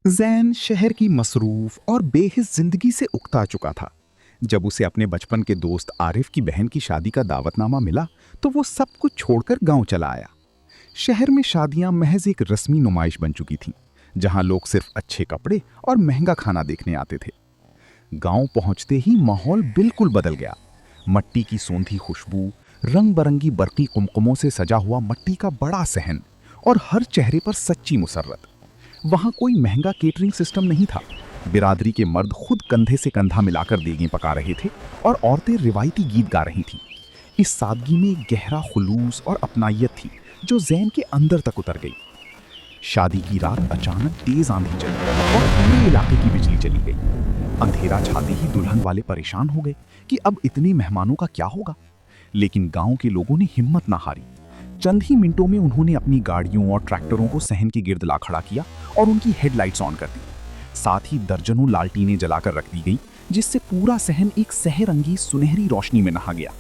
जैन शहर की मसरूफ और बेहिस जिंदगी से उकता चुका था। जब उसे अपने बचपन के दोस्त आरिफ की बहन की शादी का दावतनामा मिला तो वो सब कुछ छोड़कर गांव चला आया। शहर में शादियां महज एक रस्मी नुमाइश बन चुकी थीं, जहां लोग सिर्फ अच्छे कपड़े और महंगा खाना देखने आते थे। गांव पहुंचते ही माहौल बिल्कुल बदल गया। मट्टी की सोंधी खुशबू, रंग बरंगी बरकी कुमकुमों से सजा हुआ मट्टी का बड़ा सहन और हर चेहरे पर सच्ची मुसर्रत। वहां कोई महंगा केटरिंग सिस्टम नहीं था। बिरादरी के मर्द खुद कंधे से कंधा मिलाकर देगें पका रहे थे और औरतें रिवायती गीत गा रही थीं। इस सादगी में एक गहरा खुलूस और अपनायत थी जो जैन के अंदर तक उतर गई। शादी की रात अचानक तेज आंधी चली और पूरे इलाके की बिजली चली गई। अंधेरा छाते ही दुल्हन वाले परेशान हो गए कि अब इतने मेहमानों का क्या होगा। लेकिन गांव के लोगों ने हिम्मत ना हारी। चंद ही मिनटों में उन्होंने अपनी गाड़ियों और ट्रैक्टरों को सहन के गिर्द ला खड़ा किया और उनकी हेडलाइट्स ऑन कर दी। साथ ही दर्जनों लालटीनें जलाकर रख दी गई, जिससे पूरा सहन एक सहरंगी सुनहरी रोशनी में नहा गया।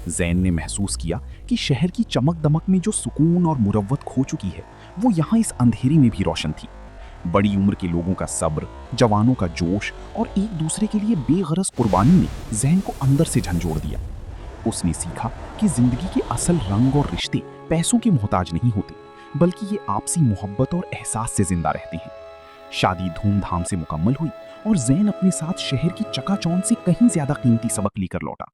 जैन ने महसूस किया कि शहर की चमक दमक में जो सुकून और मुरव्वत खो चुकी है, वो यहाँ इस अंधेरी में भी रोशन थी। बड़ी उम्र के लोगों का सब्र, जवानों का जोश और एक दूसरे के लिए बेगरज कुर्बानी ने जैन को अंदर से झंझोड़ दिया। उसने सीखा कि जिंदगी के असल रंग और रिश्ते पैसों के मोहताज नहीं होते, बल्कि ये आपसी मोहब्बत और एहसास से जिंदा रहते हैं। शादी धूमधाम से मुकम्मल हुई और जैन अपने साथ शहर की चकाचौंध से कहीं ज्यादा कीमती सबक लेकर लौटा।